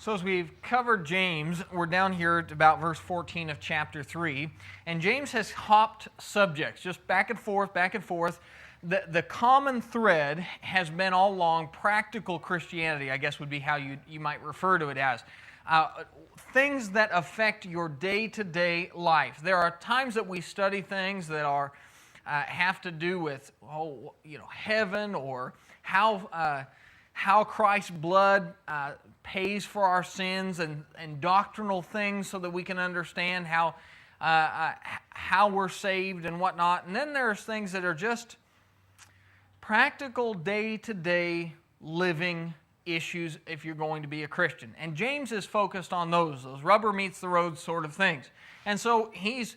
So as we've covered James, we're down here at about verse 14 of chapter 3, and James has hopped subjects, just back and forth, back and forth. The common thread has been all along practical Christianity, I guess would be how you might refer to it as. Things that affect your day-to-day life. There are times that we study things that are have to do with heaven or how Christ's blood pays for our sins and doctrinal things so that we can understand how we're saved and whatnot. And then there's things that are just practical day-to-day living issues if you're going to be a Christian. And James is focused on those rubber meets the road sort of things. And so he's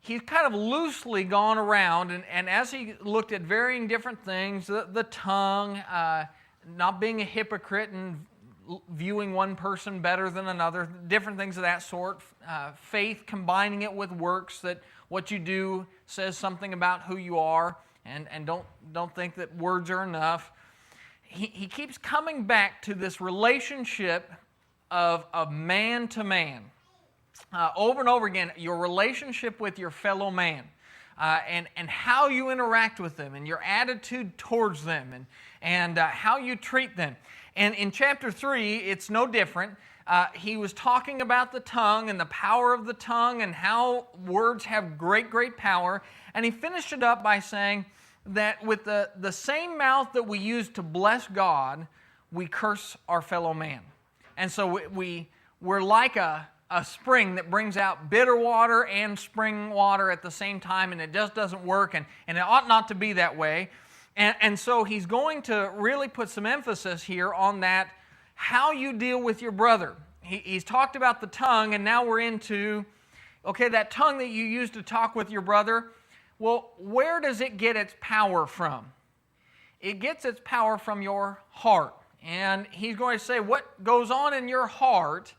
kind of loosely gone around, and as he looked at varying different things, the tongue, not being a hypocrite and viewing one person better than another, different things of that sort, faith, combining it with works, that what you do says something about who you are, and don't think that words are enough. He keeps coming back to this relationship of man to man. Over and over again, your relationship with your fellow man, and how you interact with them, and your attitude towards them, and how you treat them. And in chapter 3, it's no different. He was talking about the tongue and the power of the tongue and how words have great, great power. And he finished it up by saying that with the same mouth that we use to bless God, we curse our fellow man. And so we're like a spring that brings out bitter water and spring water at the same time, and it just doesn't work, and it ought not to be that way. And so he's going to really put some emphasis here on that, how you deal with your brother. He's talked about the tongue, and now we're into, okay, that tongue that you use to talk with your brother, well, where does it get its power from? It gets its power from your heart. And he's going to say what goes on in your heart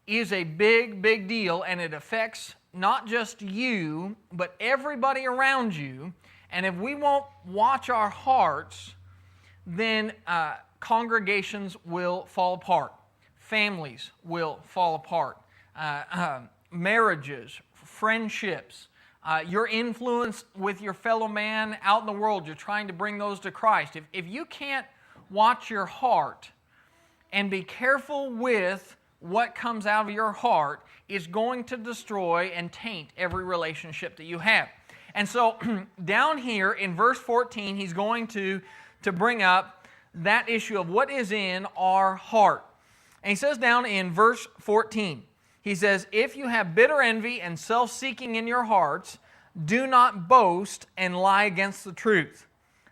is a big, big deal, and it affects not just you, but everybody around you. And if we won't watch our hearts, then congregations will fall apart. Families will fall apart. Marriages, friendships, your influence with your fellow man out in the world, you're trying to bring those to Christ. If you can't watch your heart and be careful with what comes out of your heart, is going to destroy and taint every relationship that you have. And so down here in verse 14, he's going to bring up that issue of what is in our heart. And he says down in verse 14, he says, "If you have bitter envy and self-seeking in your hearts, do not boast and lie against the truth.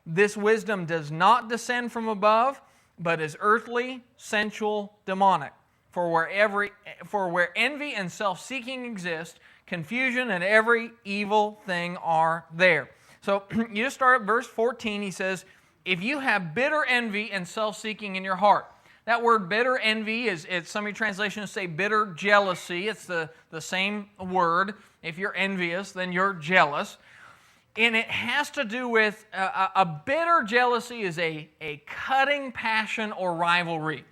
This wisdom does not descend from above, but is earthly, sensual, demonic. For where envy and self-seeking exist, confusion and every evil thing are there." So you just start at verse 14. He says, if you have bitter envy and self-seeking in your heart. That word bitter envy is some of your translations say bitter jealousy. It's the same word. If you're envious, then you're jealous. And it has to do with a bitter jealousy is a cutting passion or rivalry.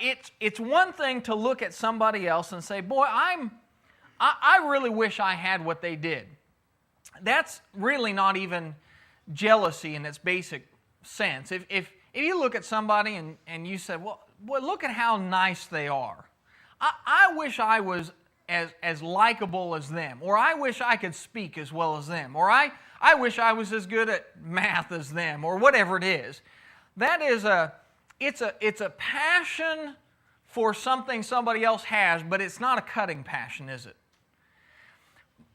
It's one thing to look at somebody else and say, boy, I really wish I had what they did. That's really not even jealousy in its basic sense. If you look at somebody and you say, well, boy, look at how nice they are. I wish I was as likable as them, or I wish I could speak as well as them, or I wish I was as good at math as them, or whatever it is. That is it's a passion for something somebody else has, but it's not a cutting passion, is it?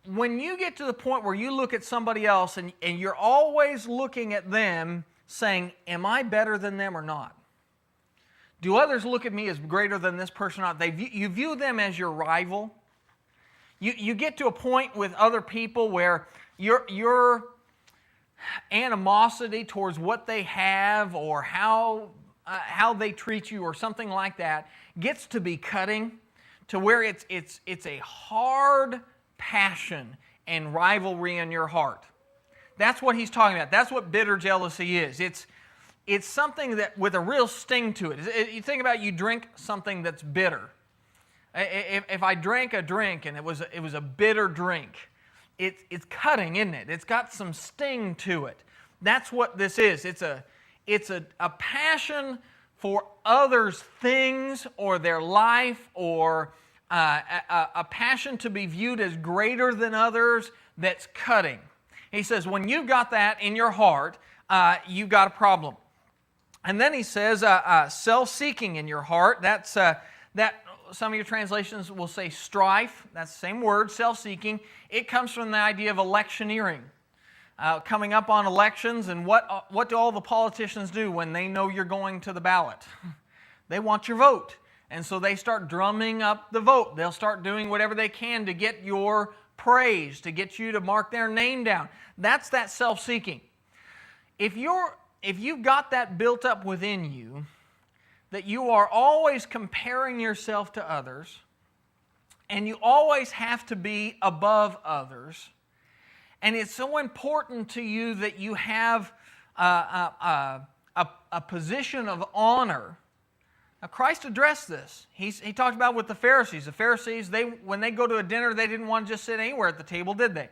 When you get to the point where you look at somebody else and you're always looking at them saying, am I better than them or not? Do others look at me as greater than this person or not? You view them as your rival. You get to a point with other people where your animosity towards what they have or how they treat you or something like that gets to be cutting, to where it's a hard passion and rivalry in your heart. That's what he's talking about. That's what bitter jealousy is. it's something that with a real sting to it. You think about, you drink something that's bitter. If I drank a drink and it was a bitter drink, it's cutting, isn't it? It's got some sting to it. That's what this is. It's a passion for others' things or their life, or a passion to be viewed as greater than others that's cutting. He says, when you've got that in your heart, you've got a problem. And then he says, self-seeking in your heart. That's that. Some of your translations will say strife. That's the same word, self-seeking. It comes from the idea of electioneering. Coming up on elections, and what do all the politicians do when they know you're going to the ballot? They want your vote. And so they start drumming up the vote. They'll start doing whatever they can to get your praise, to get you to mark their name down. That's that self-seeking. If you've got that built up within you, that you are always comparing yourself to others, and you always have to be above others, and it's so important to you that you have a position of honor. Now, Christ addressed this. He talked about with the Pharisees. The Pharisees, when they go to a dinner, they didn't want to just sit anywhere at the table, did they?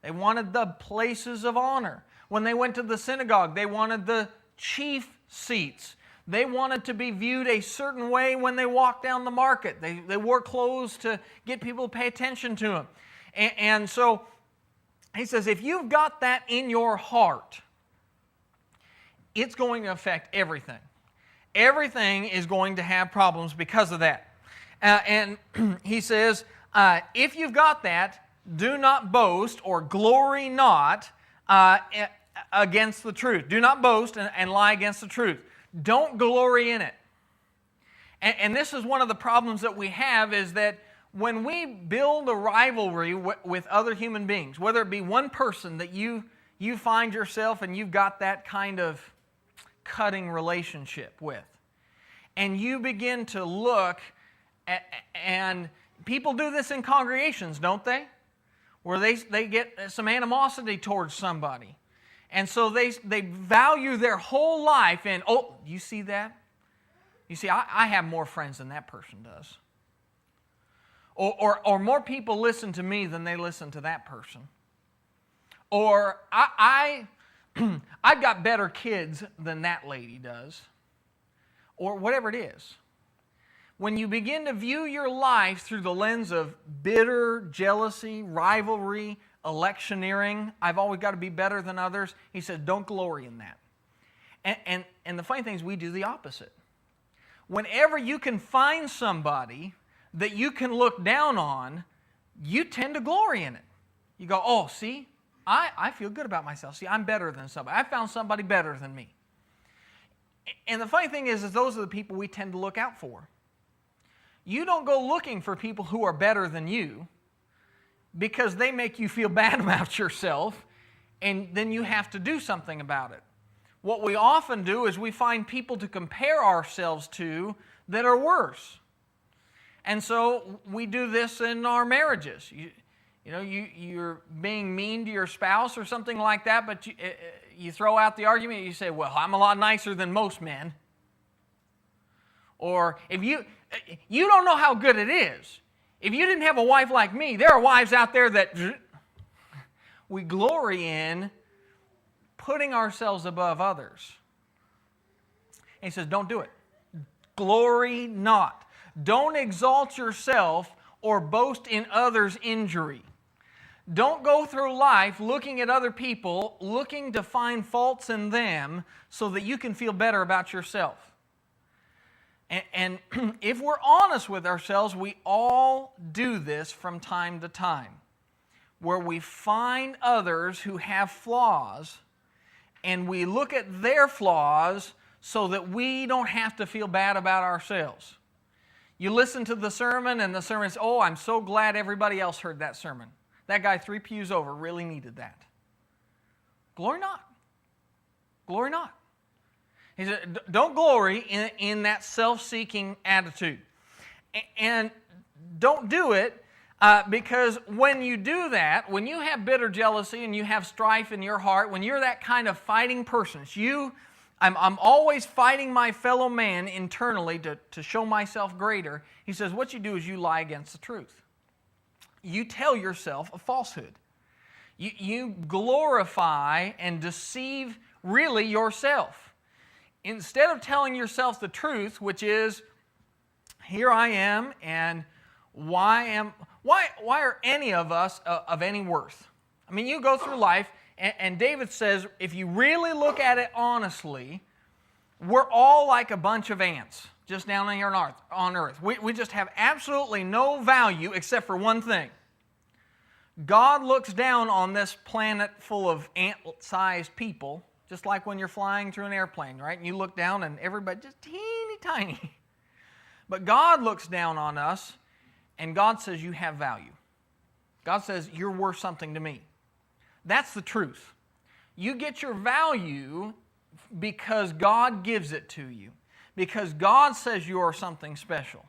They wanted the places of honor. When they went to the synagogue, they wanted the chief seats. They wanted to be viewed a certain way when they walked down the market. They wore clothes to get people to pay attention to them. And so he says, if you've got that in your heart, it's going to affect everything. Everything is going to have problems because of that. And he says, if you've got that, do not boast or glory not against the truth. Do not boast and lie against the truth. Don't glory in it. And this is one of the problems that we have, is that when we build a rivalry with other human beings, whether it be one person that you find yourself and you've got that kind of cutting relationship with, and you begin to look at, and people do this in congregations, don't they? Where they get some animosity towards somebody. And so they value their whole life in, oh, you see that? You see, I have more friends than that person does. Or more people listen to me than they listen to that person. Or I've got better kids than that lady does. Or whatever it is. When you begin to view your life through the lens of bitter, jealousy, rivalry, electioneering, I've always got to be better than others, he says, don't glory in that. And the funny thing is, we do the opposite. Whenever you can find somebody that you can look down on, you tend to glory in it. You go, oh, see, I feel good about myself. See, I'm better than somebody. I found somebody better than me. And the funny thing is those are the people we tend to look out for. You don't go looking for people who are better than you, because they make you feel bad about yourself, and then you have to do something about it. What we often do is we find people to compare ourselves to that are worse. And so we do this in our marriages. You're being mean to your spouse or something like that, but you throw out the argument, you say, well, I'm a lot nicer than most men. Or if you don't know how good it is. If you didn't have a wife like me, there are wives out there that we glory in putting ourselves above others. And he says, don't do it. Glory not. Don't exalt yourself or boast in others' injury. Don't go through life looking at other people, looking to find faults in them so that you can feel better about yourself. And if we're honest with ourselves, we all do this from time to time, where we find others who have flaws, and we look at their flaws so that we don't have to feel bad about ourselves. You listen to the sermon, and the sermon says, oh, I'm so glad everybody else heard that sermon. That guy 3 pews over really needed that. Glory not. Glory not. He said, don't glory in that self-seeking attitude. And don't do it because when you do that, when you have bitter jealousy and you have strife in your heart, when you're that kind of fighting person, it's you I'm always fighting my fellow man internally to show myself greater. He says, what you do is you lie against the truth. You tell yourself a falsehood. You glorify and deceive really yourself. Instead of telling yourself the truth, which is, here I am, and why are any of us of any worth? I mean, you go through life, and David says, if you really look at it honestly, we're all like a bunch of ants just down here on earth. We just have absolutely no value except for one thing. God looks down on this planet full of ant-sized people, just like when you're flying through an airplane, right? And you look down and everybody just teeny tiny. But God looks down on us, and God says, you have value. God says, you're worth something to me. That's the truth. You get your value because God gives it to you, because God says you are something special.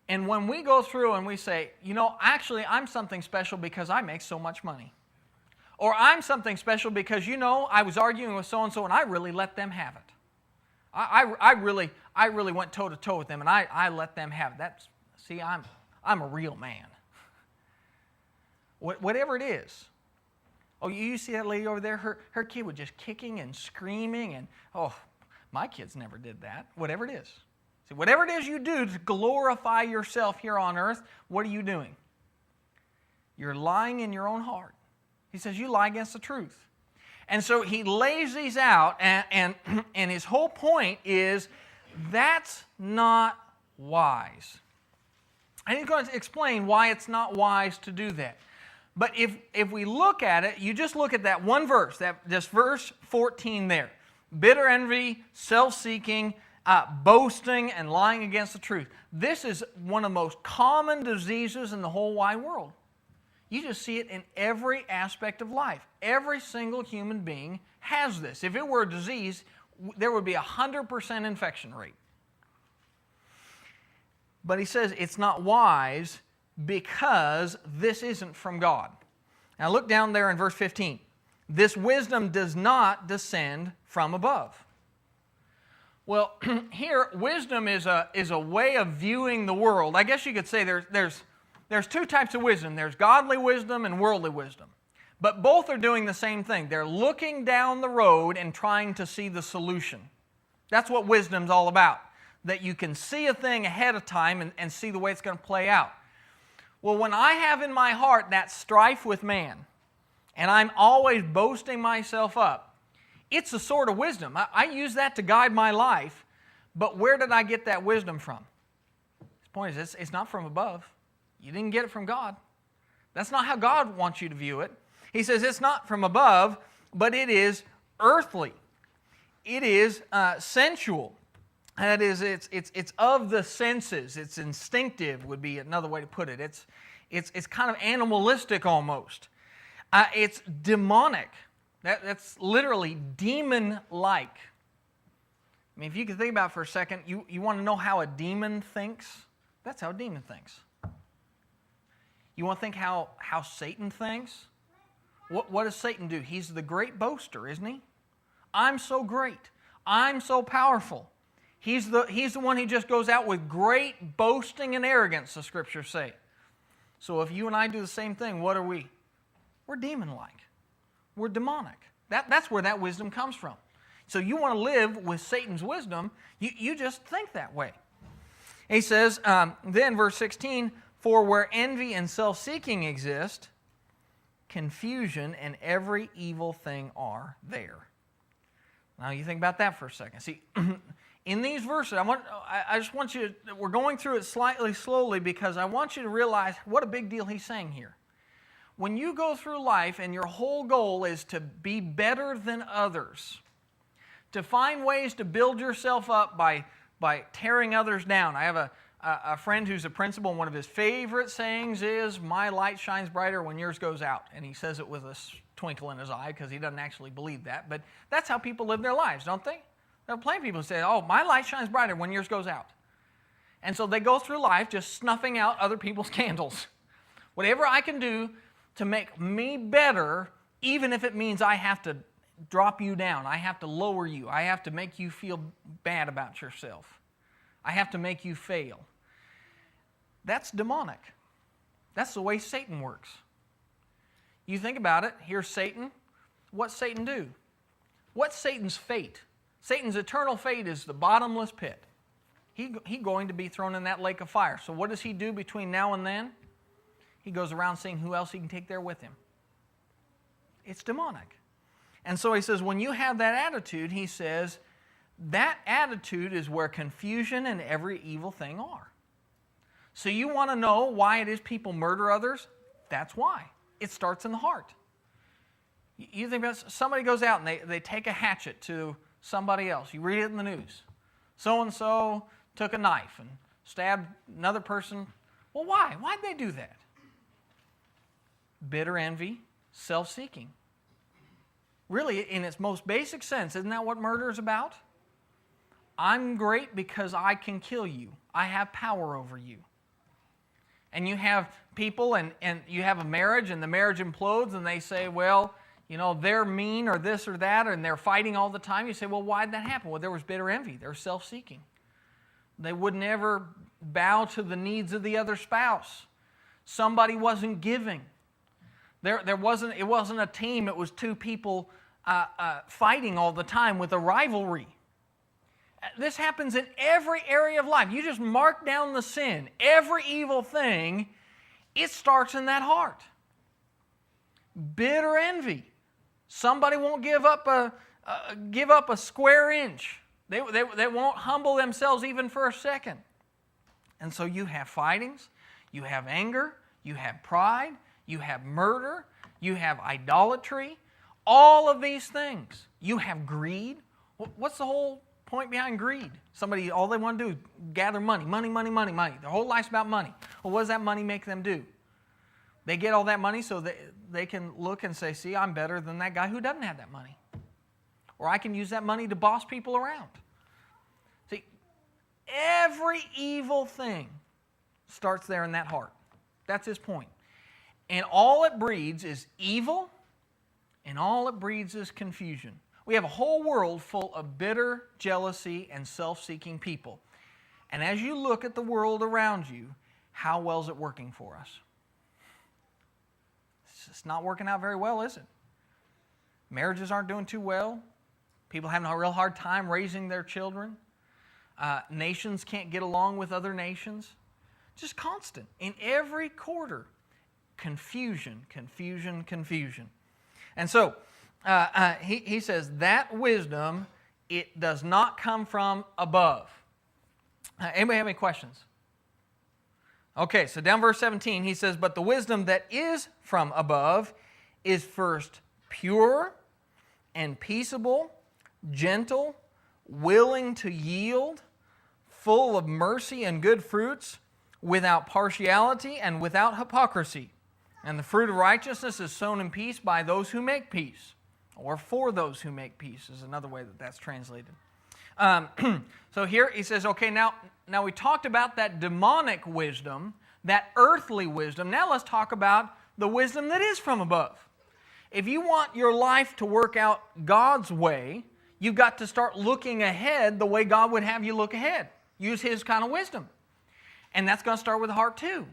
And when we go through and we say, actually I'm something special because I make so much money. Or I'm something special because, I was arguing with so-and-so and I really let them have it. I really went toe-to-toe with them and I let them have it. I'm a real man. Whatever it is. Oh, you see that lady over there? Her kid was just kicking and screaming and, my kids never did that. Whatever it is. See, whatever it is you do to glorify yourself here on earth, what are you doing? You're lying in your own heart. He says you lie against the truth. And so he lays these out, and his whole point is that's not wise. And he's going to explain why it's not wise to do that. But if we look at it, you just look at that one verse, just verse 14 there. Bitter envy, self-seeking, boasting, and lying against the truth. This is one of the most common diseases in the whole wide world. You just see it in every aspect of life. Every single human being has this. If it were a disease, there would be a 100% infection rate. But he says it's not wise because this isn't from God. Now look down there in verse 15. This wisdom does not descend from above. Well, here, wisdom is a way of viewing the world. I guess you could say there's two types of wisdom. There's godly wisdom and worldly wisdom. But both are doing the same thing. They're looking down the road and trying to see the solution. That's what wisdom's all about. That you can see a thing ahead of time and see the way it's going to play out. Well, when I have in my heart that strife with man, and I'm always boasting myself up, it's a sort of wisdom. I use that to guide my life, but where did I get that wisdom from? The point is, it's not from above. You didn't get it from God. That's not how God wants you to view it. He says it's not from above, but it is earthly. It is sensual. That is, it's of the senses. It's instinctive would be another way to put it. It's kind of animalistic almost. It's demonic. That's literally demon-like. I mean, if you can think about it for a second, you want to know how a demon thinks? That's how a demon thinks. You want to think how Satan thinks? What does Satan do? He's the great boaster, isn't he? I'm so great. I'm so powerful. He's the one who just goes out with great boasting and arrogance, the Scriptures say. So if you and I do the same thing, what are we? We're demon-like. We're demonic. That's where that wisdom comes from. So you want to live with Satan's wisdom, you just think that way. He says, then verse 16, for where envy and self-seeking exist, confusion and every evil thing are there. Now you think about that for a second. See, in these verses, I just want you to, we're going through it slightly slowly because I want you to realize what a big deal he's saying here. When you go through life and your whole goal is to be better than others, to find ways to build yourself up by tearing others down. I have a friend who's a principal, and one of his favorite sayings is, my light shines brighter when yours goes out. And he says it with a twinkle in his eye because he doesn't actually believe that. But that's how people live their lives, don't they? There are plenty of people who say, oh, my light shines brighter when yours goes out. And so they go through life just snuffing out other people's candles. Whatever I can do to make me better, even if it means I have to drop you down. I have to lower you. I have to make you feel bad about yourself. I have to make you fail. That's demonic. That's the way Satan works. You think about it. Here's Satan. What's Satan do? What's Satan's fate? Satan's eternal fate is the bottomless pit. He's going to be thrown in that lake of fire. So what does he do between now and then? He goes around seeing who else he can take there with him. It's demonic. And so he says, when you have that attitude, he says, that attitude is where confusion and every evil thing are. So you want to know why it is people murder others? That's why. It starts in the heart. You think about somebody goes out and they take a hatchet to somebody else. You read it in the news. So-and-so took a knife and stabbed another person. Well, why? Why'd they do that? Bitter envy, self-seeking. Really, in its most basic sense, isn't that what murder is about? I'm great because I can kill you. I have power over you. And you have people and you have a marriage and the marriage implodes and they say, well, you know, they're mean or this or that and they're fighting all the time. You say, well, why did that happen? Well, there was bitter envy. There was self-seeking. They would never bow to the needs of the other spouse. Somebody wasn't giving. It wasn't a team. It was two people fighting all the time with a rivalry. This happens in every area of life. You just mark down the sin. Every evil thing, it starts in that heart. Bitter envy. Somebody won't give up a square inch. They won't humble themselves even for a second. And so you have fightings, you have anger, you have pride, you have murder, you have idolatry, all of these things. You have greed. What's the whole point behind greed? Somebody, all they want to do is gather money. Their whole life's about money. Well, what does that money make them do? They get all that money so they can look and say, see, I'm better than that guy who doesn't have that money. Or I can use that money to boss people around. See, every evil thing starts there in that heart. That's his point. And all it breeds is evil, and all it breeds is confusion. We have a whole world full of bitter, jealousy, and self-seeking people. And as you look at the world around you, how well is it working for us? It's not working out very well, is it? Marriages aren't doing too well. People having a real hard time raising their children. Nations can't get along with other nations. Just constant. In every quarter, confusion. And so, he says, that wisdom, it does not come from above. Anybody have any questions? Okay, so down verse 17, he says, but the wisdom that is from above is first pure and peaceable, gentle, willing to yield, full of mercy and good fruits, without partiality and without hypocrisy. And the fruit of righteousness is sown in peace by those who make peace. Or for those who make peace is another way that that's translated. So here he says, okay, now we talked about that demonic wisdom, that earthly wisdom. Now let's talk about the wisdom that is from above. If you want your life to work out God's way, you've got to start looking ahead the way God would have you look ahead. Use His kind of wisdom. And that's going to start with the heart too.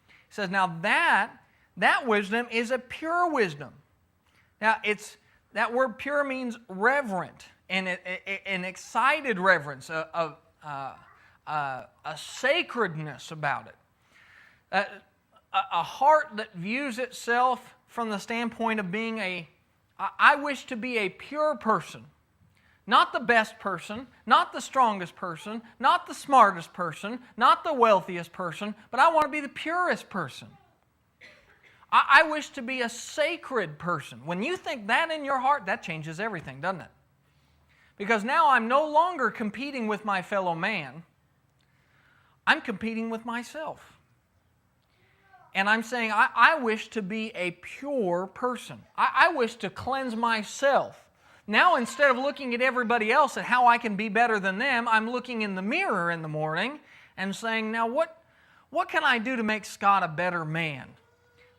He says, now that wisdom is a pure wisdom. Now, that word pure means reverent, and an excited reverence, a sacredness about it. A heart that views itself from the standpoint of being I wish to be a pure person. Not the best person, not the strongest person, not the smartest person, not the wealthiest person, but I want to be the purest person. I wish to be a sacred person. When you think that in your heart, that changes everything, doesn't it? Because now I'm no longer competing with my fellow man. I'm competing with myself. And I'm saying, I wish to be a pure person. I wish to cleanse myself. Now, instead of looking at everybody else and how I can be better than them, I'm looking in the mirror in the morning and saying, now what can I do to make Scott a better man?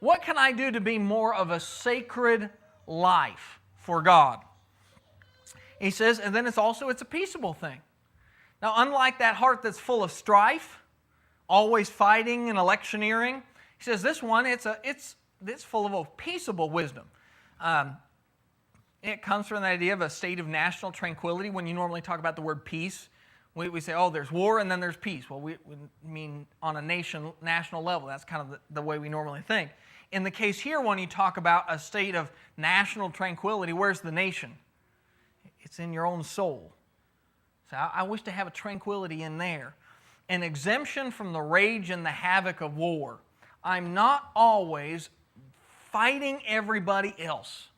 What can I do to be more of a sacred life for God? He says, and then it's a peaceable thing. Now, unlike that heart that's full of strife, always fighting and electioneering, he says this one, it's full of a peaceable wisdom. It comes from the idea of a state of national tranquility. When you normally talk about the word peace, we say, oh, there's war and then there's peace. Well, we mean on a national level. That's kind of the way we normally think. In the case here, when you talk about a state of national tranquility, where's the nation? It's in your own soul. So I wish to have a tranquility in there. An exemption from the rage and the havoc of war. I'm not always fighting everybody else.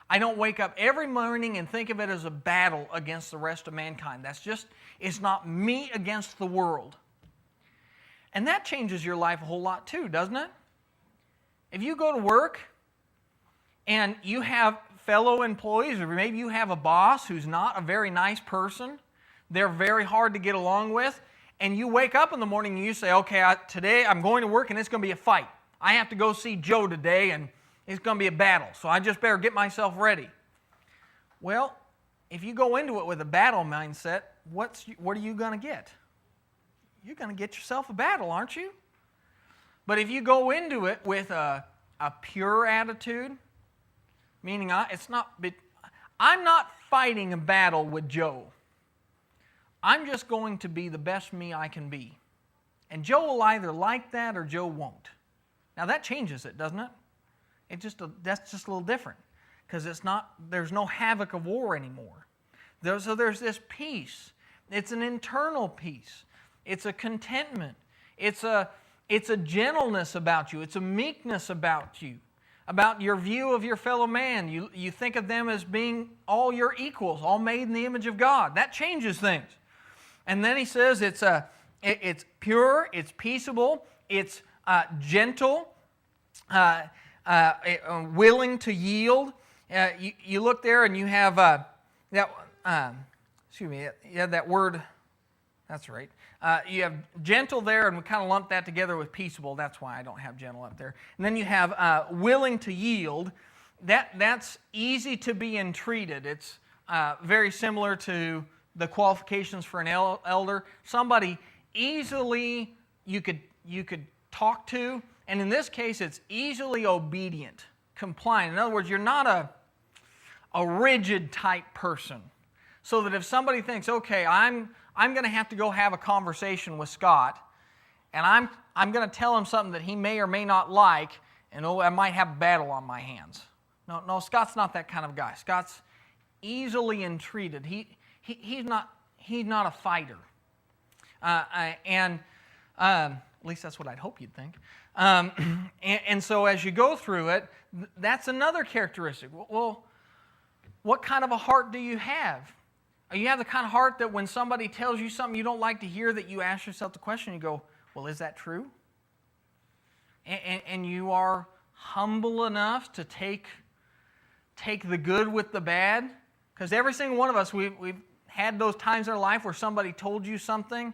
I don't wake up every morning and think of it as a battle against the rest of mankind. It's not me against the world. And that changes your life a whole lot too, doesn't it? If you go to work and you have fellow employees, or maybe you have a boss who's not a very nice person, they're very hard to get along with, and you wake up in the morning and you say, okay, today I'm going to work and it's going to be a fight. I have to go see Joe today and it's going to be a battle, so I just better get myself ready. Well, if you go into it with a battle mindset, what are you going to get? You're going to get yourself a battle, aren't you? But if you go into it with a pure attitude, meaning I'm not fighting a battle with Joe. I'm just going to be the best me I can be. And Joe will either like that or Joe won't. Now that changes it, doesn't it? That's just a little different, because there's no havoc of war anymore. So there's this peace. It's an internal peace. It's a contentment. It's a gentleness about you. It's a meekness about you, about your view of your fellow man. You think of them as being all your equals, all made in the image of God. That changes things. And then he says it's pure, it's peaceable, it's gentle, willing to yield. You look there and you have you have that word. That's right. You have gentle there, and we kind of lump that together with peaceable. That's why I don't have gentle up there. And then you have willing to yield. That's easy to be entreated. It's very similar to the qualifications for an elder. Somebody easily you could talk to, and in this case, it's easily obedient, compliant. In other words, you're not a rigid type person, so that if somebody thinks, okay, I'm going to have to go have a conversation with Scott, and I'm going to tell him something that he may or may not like, and I might have a battle on my hands. No, Scott's not that kind of guy. Scott's easily entreated. He's not a fighter, and at least that's what I'd hope you'd think. And so as you go through it, that's another characteristic. Well, what kind of a heart do you have? You have the kind of heart that when somebody tells you something you don't like to hear, that you ask yourself the question, you go, well, is that true? And you are humble enough to take the good with the bad? Because every single one of us, we've had those times in our life where somebody told you something,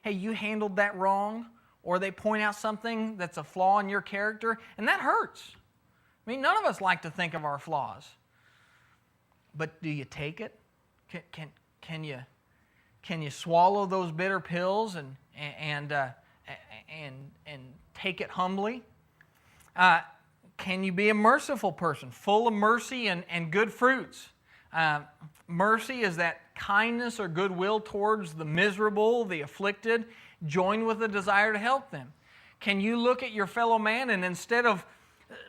hey, you handled that wrong, or they point out something that's a flaw in your character, and that hurts. I mean, none of us like to think of our flaws. But do you take it? Can you swallow those bitter pills and take it humbly? Can you be a merciful person, full of mercy and good fruits? Mercy is that kindness or goodwill towards the miserable, the afflicted, joined with a desire to help them. Can you look at your fellow man and instead of,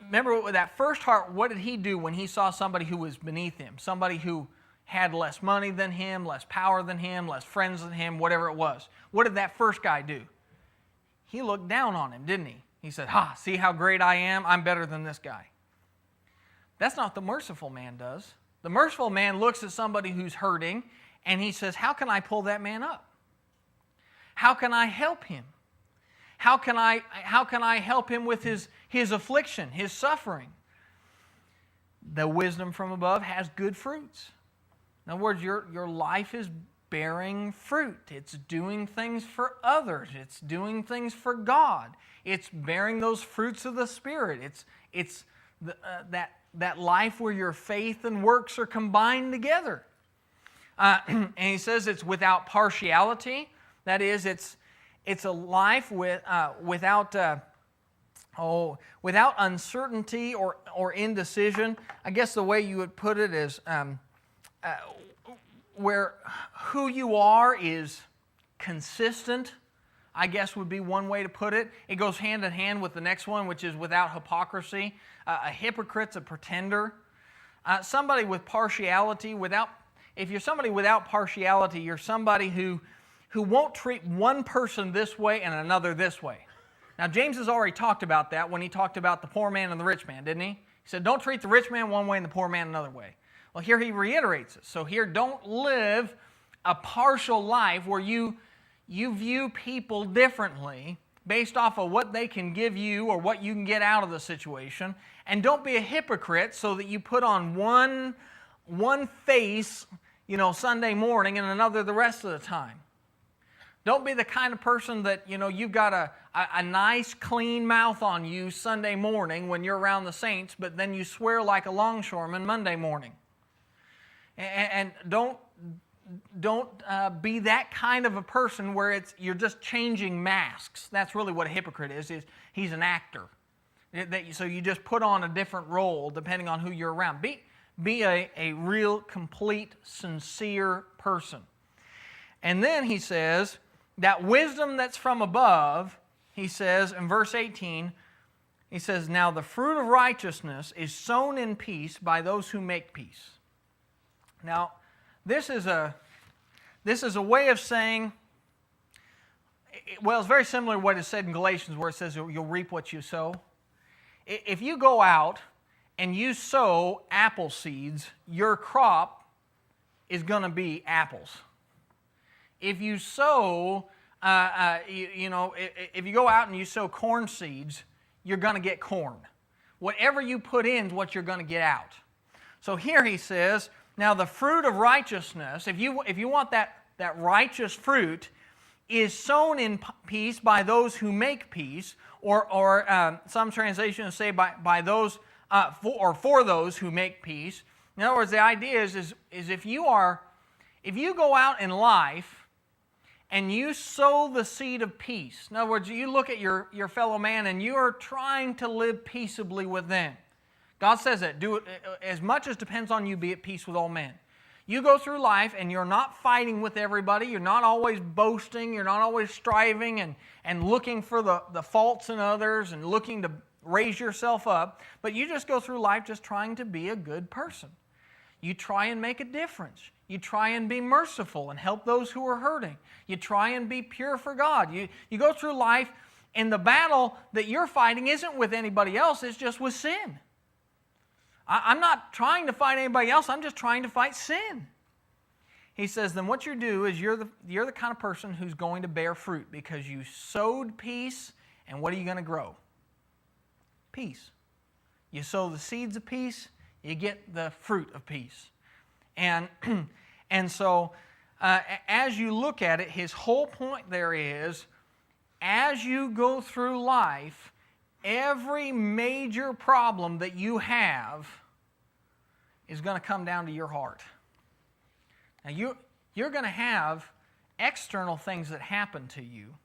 remember with that first heart, what did he do when he saw somebody who was beneath him? Somebody who had less money than him, less power than him, less friends than him, whatever it was. What did that first guy do? He looked down on him, didn't he? He said, see how great I am? I'm better than this guy. That's not what the merciful man does. The merciful man looks at somebody who's hurting and he says, how can I pull that man up? How can I help him? How can I help him with his affliction, his suffering? The wisdom from above has good fruits. In other words, your life is bearing fruit. It's doing things for others. It's doing things for God. It's bearing those fruits of the Spirit. It's that life where your faith and works are combined together. And he says it's without partiality. That is, it's a life without uncertainty or indecision. I guess the way you would put it is where who you are is consistent, I guess would be one way to put it. It goes hand in hand with the next one, which is without hypocrisy. A hypocrite's a pretender. Somebody with partiality, if you're somebody without partiality, you're somebody who won't treat one person this way and another this way. Now, James has already talked about that when he talked about the poor man and the rich man, didn't he? He said, don't treat the rich man one way and the poor man another way. Well, here he reiterates it. So here, don't live a partial life where you view people differently based off of what they can give you or what you can get out of the situation. And don't be a hypocrite so that you put on one face, Sunday morning and another the rest of the time. Don't be the kind of person that, you've got a nice, clean mouth on you Sunday morning when you're around the saints, but then you swear like a longshoreman Monday morning. And don't be that kind of a person where you're just changing masks. That's really what a hypocrite is he's an actor. So you just put on a different role depending on who you're around. Be a real, complete, sincere person. And then he says, that wisdom that's from above, he says in verse 18, he says, now the fruit of righteousness is sown in peace by those who make peace. Now, this is a way of saying, well, it's very similar to what is said in Galatians where it says you'll reap what you sow. If you go out and you sow apple seeds, your crop is going to be apples. If you sow, if you go out and you sow corn seeds, you're going to get corn. Whatever you put in is what you're going to get out. So here he says, now the fruit of righteousness, if you want that righteous fruit, is sown in peace by those who make peace, or some translations say by those for those who make peace. In other words, the idea is if you go out in life and you sow the seed of peace. In other words, you look at your fellow man and you are trying to live peaceably with them. God says that, do it as much as depends on you, be at peace with all men. You go through life and you're not fighting with everybody, you're not always boasting, you're not always striving and looking for the faults in others and looking to raise yourself up, but you just go through life just trying to be a good person. You try and make a difference. You try and be merciful and help those who are hurting. You try and be pure for God. You go through life, and the battle that you're fighting isn't with anybody else, it's just with sin. I'm not trying to fight anybody else, I'm just trying to fight sin. He says, then what you do is you're the kind of person who's going to bear fruit because you sowed peace, and what are you going to grow? Peace. You sow the seeds of peace, you get the fruit of peace. And so as you look at it, his whole point there is, as you go through life, every major problem that you have is going to come down to your heart. Now you're going to have external things that happen to you,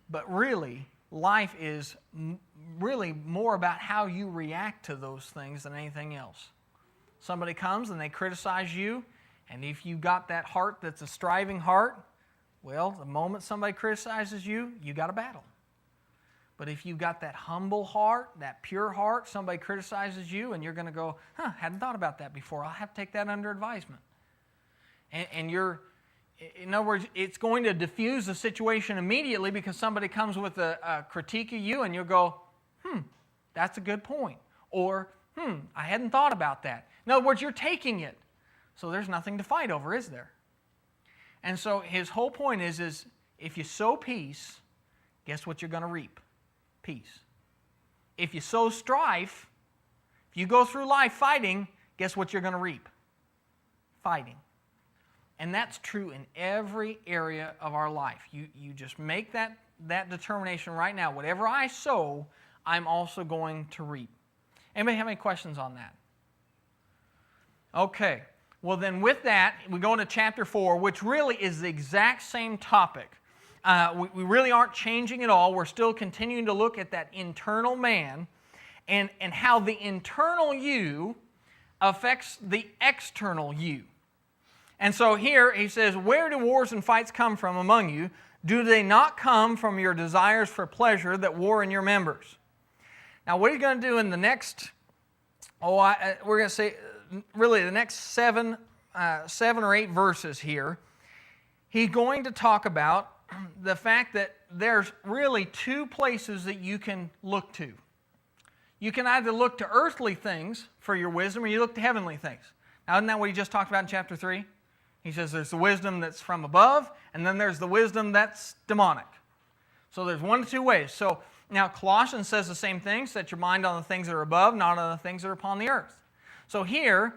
but really, life is really more about how you react to those things than anything else. Somebody comes and they criticize you, and if you've got that heart that's a striving heart, well, the moment somebody criticizes you, you got a battle. But if you've got that humble heart, that pure heart, somebody criticizes you, and you're going to go, hadn't thought about that before. I'll have to take that under advisement. And you're, in other words, it's going to diffuse the situation immediately because somebody comes with a critique of you, and you'll go, that's a good point. Or, I hadn't thought about that. In other words, you're taking it. So there's nothing to fight over, is there? And so his whole point is if you sow peace, guess what you're going to reap? Peace. If you sow strife, if you go through life fighting, guess what you're going to reap? Fighting. And that's true in every area of our life. You just make that determination right now. Whatever I sow, I'm also going to reap. Anybody have any questions on that? Okay. Well, then with that, we go into chapter 4, which really is the exact same topic. We really aren't changing at all. We're still continuing to look at that internal man and how the internal you affects the external you. And so here he says, where do wars and fights come from among you? Do they not come from your desires for pleasure that war in your members? Now, what he's going to do in the next, we're going to say, really the next seven or eight verses here, he's going to talk about the fact that there's really two places that you can look to. You can either look to earthly things for your wisdom or you look to heavenly things. Now, isn't that what he just talked about in chapter 3? He says there's the wisdom that's from above, and then there's the wisdom that's demonic. So there's one of two ways. So now Colossians says the same thing, set your mind on the things that are above, not on the things that are upon the earth. So here,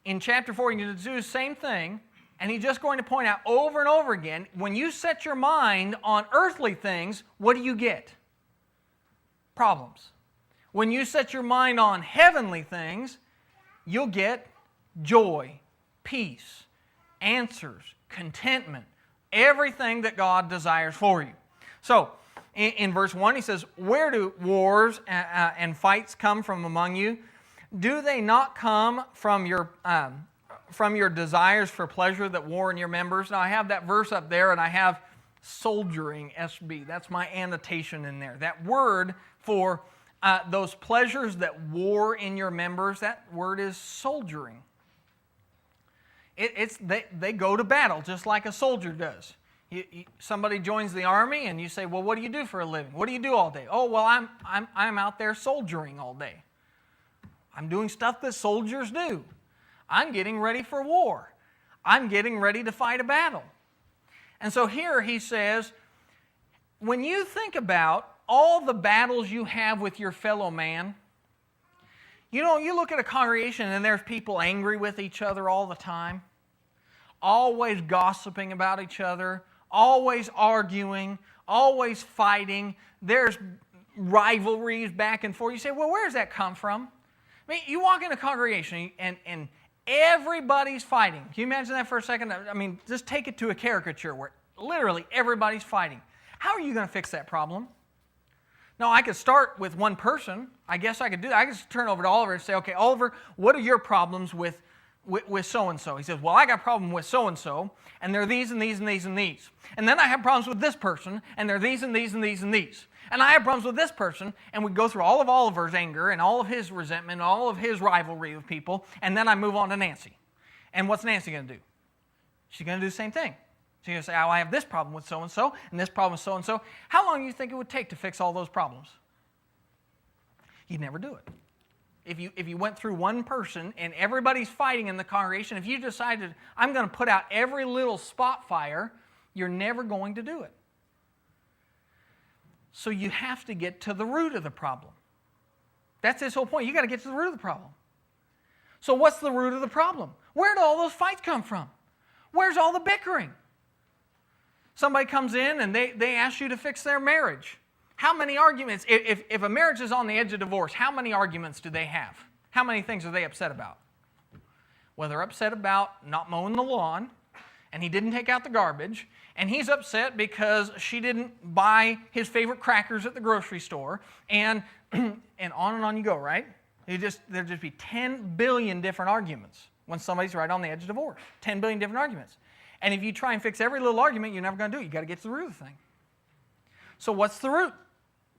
in chapter 4, you're going to do the same thing, and he's just going to point out over and over again, when you set your mind on earthly things, what do you get? Problems. When you set your mind on heavenly things, you'll get joy, peace, answers, contentment, everything that God desires for you. So, in verse 1, he says, where do wars and fights come from among you? Do they not come from your desires for pleasure that war in your members? Now, I have that verse up there, and I have soldiering, SB. That's my annotation in there. That word for those pleasures that war in your members, that word is soldiering. They go to battle just like a soldier does. Somebody joins the army, and you say, well, what do you do for a living? What do you do all day? Oh, well, I'm out there soldiering all day. I'm doing stuff that soldiers do. I'm getting ready for war. I'm getting ready to fight a battle. And so here he says, when you think about all the battles you have with your fellow man, you know, you look at a congregation and there's people angry with each other all the time, always gossiping about each other, always arguing, always fighting. There's rivalries back and forth. You say, well, where does that come from? I mean, you walk in a congregation and everybody's fighting. Can you imagine that for a second? I mean, just take it to a caricature where literally everybody's fighting. How are you going to fix that problem? No, I could start with one person. I guess I could do that. I could just turn over to Oliver and say, okay, Oliver, what are your problems with so-and-so? He says, well, I got a problem with so-and-so, and there are these and these and these and these. And then I have problems with this person, and there are these and these and these and these. And I have problems with this person, and we go through all of Oliver's anger and all of his resentment and all of his rivalry with people, and then I move on to Nancy. And what's Nancy going to do? She's going to do the same thing. She's going to say, oh, I have this problem with so-and-so, and this problem with so-and-so. How long do you think it would take to fix all those problems? You'd never do it. If you went through one person and everybody's fighting in the congregation, if you decided, I'm going to put out every little spot fire, you're never going to do it. So you have to get to the root of the problem. That's his whole point. You got to get to the root of the problem. So what's the root of the problem? Where do all those fights come from? Where's all the bickering? Somebody comes in and they ask you to fix their marriage. How many arguments, if a marriage is on the edge of divorce, how many arguments do they have? How many things are they upset about? Well, they're upset about not mowing the lawn, and he didn't take out the garbage, and he's upset because she didn't buy his favorite crackers at the grocery store, and on you go, right? There'd just be 10 billion different arguments when somebody's right on the edge of divorce. 10 billion different arguments. And if you try and fix every little argument, you're never going to do it. You've got to get to the root of the thing. So what's the root?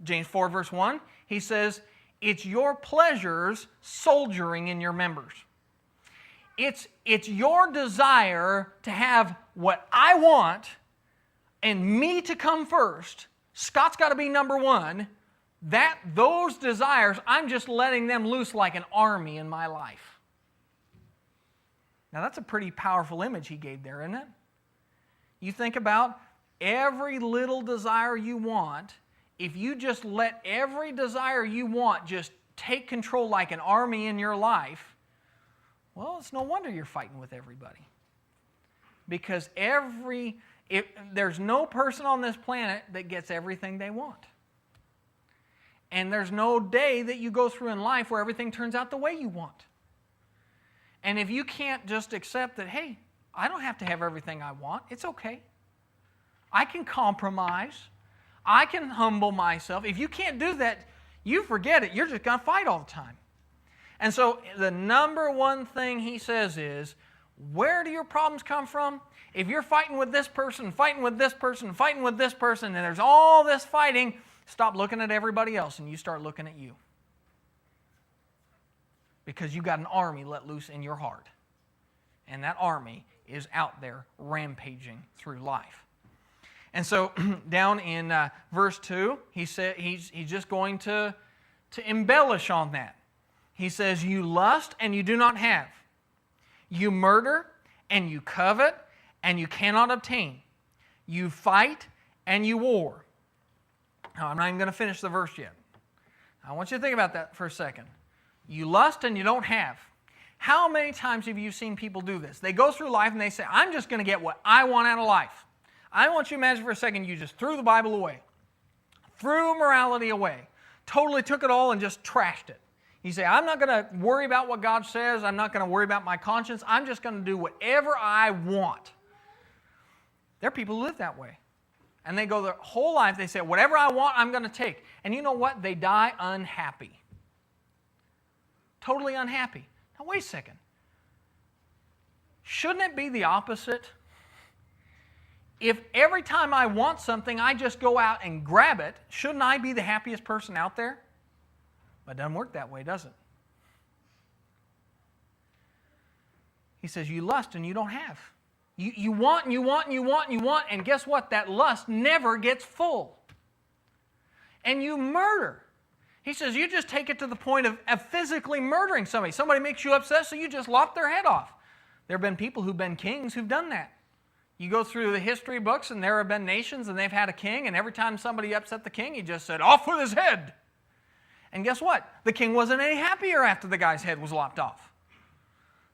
James 4, verse 1, he says, it's your pleasures soldiering in your members. It's your desire to have what I want and me to come first. Scott's got to be number one. Those desires, I'm just letting them loose like an army in my life. Now that's a pretty powerful image he gave there, isn't it? You think about every little desire you want. If you just let every desire you want just take control like an army in your life, well, it's no wonder you're fighting with everybody. Because there's no person on this planet that gets everything they want. And there's no day that you go through in life where everything turns out the way you want. And if you can't just accept that, hey, I don't have to have everything I want, it's okay. I can compromise. I can humble myself. If you can't do that, you forget it. You're just going to fight all the time. And so the number one thing he says is, where do your problems come from? If you're fighting with this person, fighting with this person, fighting with this person, and there's all this fighting, stop looking at everybody else and you start looking at you. Because you got an army let loose in your heart. And that army is out there rampaging through life. And so down in verse 2, he said he's just going to embellish on that. He says, you lust and you do not have. You murder and you covet and you cannot obtain. You fight and you war. Now, I'm not even going to finish the verse yet. I want you to think about that for a second. You lust and you don't have. How many times have you seen people do this? They go through life and they say, I'm just going to get what I want out of life. I want you to imagine for a second you just threw the Bible away. Threw morality away. Totally took it all and just trashed it. You say, I'm not going to worry about what God says. I'm not going to worry about my conscience. I'm just going to do whatever I want. There are people who live that way. And they go their whole life, they say, whatever I want, I'm going to take. And you know what? They die unhappy. Totally unhappy. Now, wait a second. Shouldn't it be the opposite? If every time I want something, I just go out and grab it, shouldn't I be the happiest person out there? But it doesn't work that way, does it? He says, you lust and you don't have. You want and you want and you want and you want, and guess what? That lust never gets full. And you murder. He says, you just take it to the point of physically murdering somebody. Somebody makes you upset, so you just lop their head off. There have been people who've been kings who've done that. You go through the history books, and there have been nations, and they've had a king, and every time somebody upset the king, he just said, off with his head. And guess what? The king wasn't any happier after the guy's head was lopped off.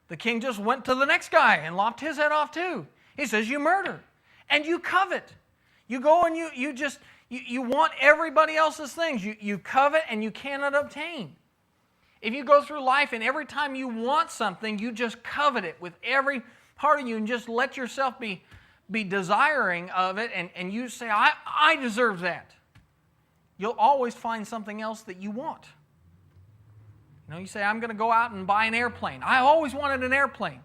The king just went to the next guy and lopped his head off too. He says, you murder and you covet. You go and you want everybody else's things. You covet and you cannot obtain. If you go through life and every time you want something, you just covet it with every part of you and just let yourself be desiring of it, and you say, I deserve that. You'll always find something else that you want. You know, you say, I'm going to go out and buy an airplane. I always wanted an airplane.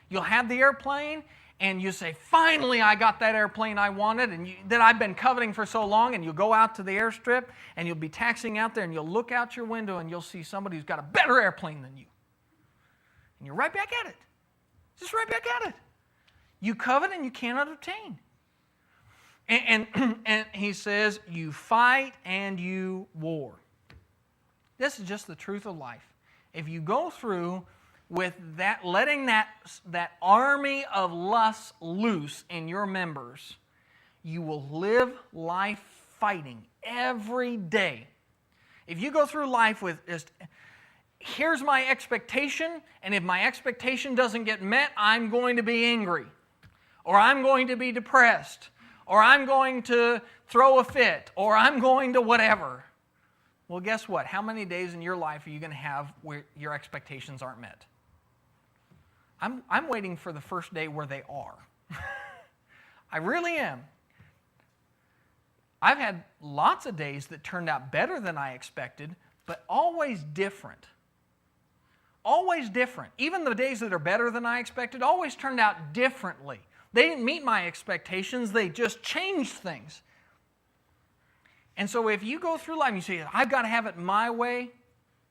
You'll have the airplane, and you say, finally I got that airplane I wanted, and that I've been coveting for so long, and you'll go out to the airstrip, and you'll be taxiing out there, and you'll look out your window, and you'll see somebody who's got a better airplane than you. And you're right back at it. Just right back at it. You covet and you cannot obtain. And he says, you fight and you war. This is just the truth of life. If you go through with that, letting that army of lust loose in your members, you will live life fighting every day. If you go through life with just, here's my expectation, and if my expectation doesn't get met, I'm going to be angry, or I'm going to be depressed, or I'm going to throw a fit, or I'm going to whatever. Well, guess what? How many days in your life are you going to have where your expectations aren't met? I'm waiting for the first day where they are. I really am. I've had lots of days that turned out better than I expected, but always different. Always different. Even the days that are better than I expected always turned out differently. They didn't meet my expectations. They just changed things. And so if you go through life and you say, I've got to have it my way,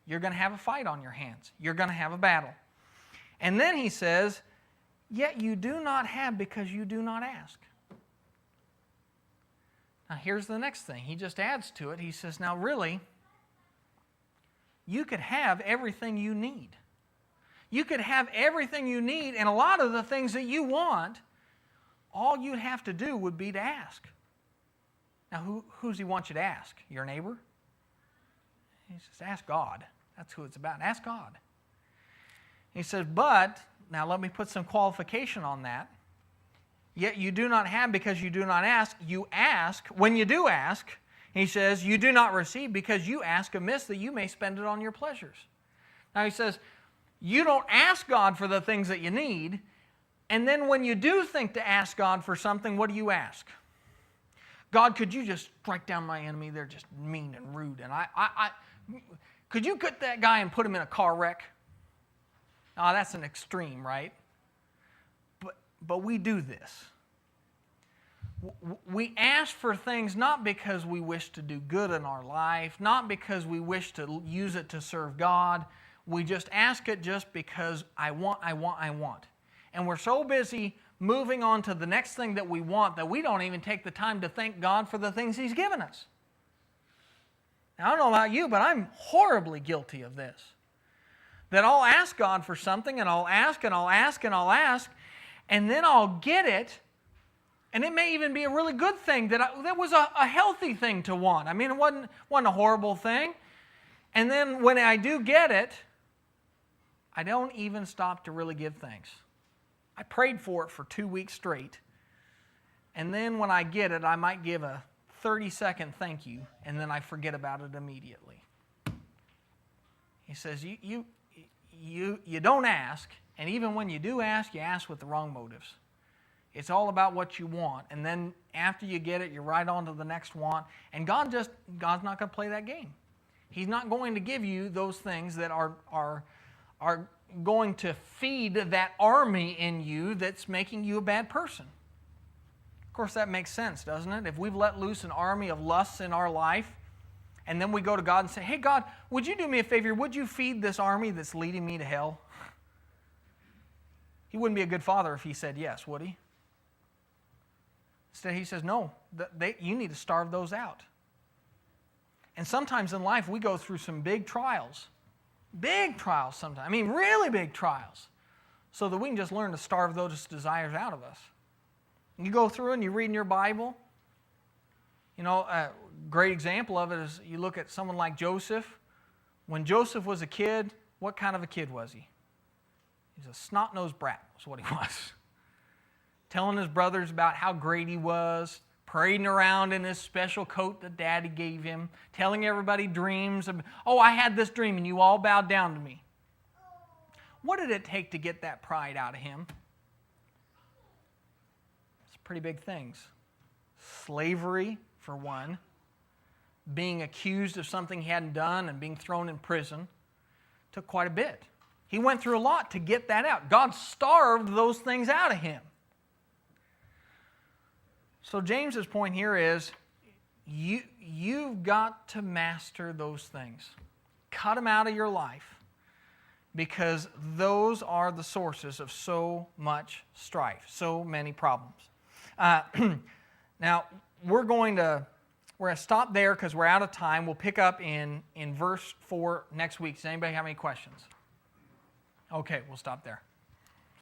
you're going to have a fight on your hands. You're going to have a battle. And then he says, yet you do not have because you do not ask. Now here's the next thing. He just adds to it. He says, now really, you could have everything you need. You could have everything you need, and a lot of the things that you want, all you'd have to do would be to ask. Now, who's he want you to ask? Your neighbor? He says, ask God. That's who it's about. Ask God. He says, but, now let me put some qualification on that. Yet you do not have because you do not ask. You ask when you do ask. He says, you do not receive because you ask amiss that you may spend it on your pleasures. Now he says, You don't ask God for the things that you need, and then when you do think to ask God for something, what do you ask? God, could you just strike down my enemy? They're just mean and rude. And could you get that guy and put him in a car wreck? Oh, that's an extreme, right? But we do this. We ask for things not because we wish to do good in our life, not because we wish to use it to serve God. We just ask it just because I want. And we're so busy moving on to the next thing that we want that we don't even take the time to thank God for the things He's given us. Now, I don't know about you, but I'm horribly guilty of this. That I'll ask God for something, and I'll ask, and I'll ask, and I'll ask, and then I'll get it, and it may even be a really good thing, that was a healthy thing to want. I mean, it wasn't a horrible thing. And then when I do get it, I don't even stop to really give thanks. I prayed for it for 2 weeks straight, and then when I get it, I might give a 30-second thank you, and then I forget about it immediately. He says, you don't ask, and even when you do ask, you ask with the wrong motives. It's all about what you want, and then after you get it, you're right on to the next want, and God's not going to play that game. He's not going to give you those things that are going to feed that army in you that's making you a bad person. Of course, that makes sense, doesn't it? If we've let loose an army of lusts in our life, and then we go to God and say, hey, God, would you do me a favor? Would you feed this army that's leading me to hell? He wouldn't be a good father if he said yes, would he? Instead, he says, no, you need to starve those out. And sometimes in life, we go through some big trials. Big trials sometimes. I mean, really big trials. So that we can just learn to starve those desires out of us. You go through and you read in your Bible. You know, a great example of it is you look at someone like Joseph. When Joseph was a kid, what kind of a kid was he? He's a snot-nosed brat, is what he was. Telling his brothers about how great he was, parading around in his special coat that Daddy gave him, telling everybody dreams of, oh, I had this dream and you all bowed down to me. What did it take to get that pride out of him? It's pretty big things. Slavery, for one. Being accused of something he hadn't done and being thrown in prison. Took quite a bit. He went through a lot to get that out. God starved those things out of him. So James's point here is, you've got to master those things. Cut them out of your life, because those are the sources of so much strife, so many problems. Now, we're going to stop there because we're out of time. We'll pick up in verse 4 next week. Does anybody have any questions? Okay, we'll stop there.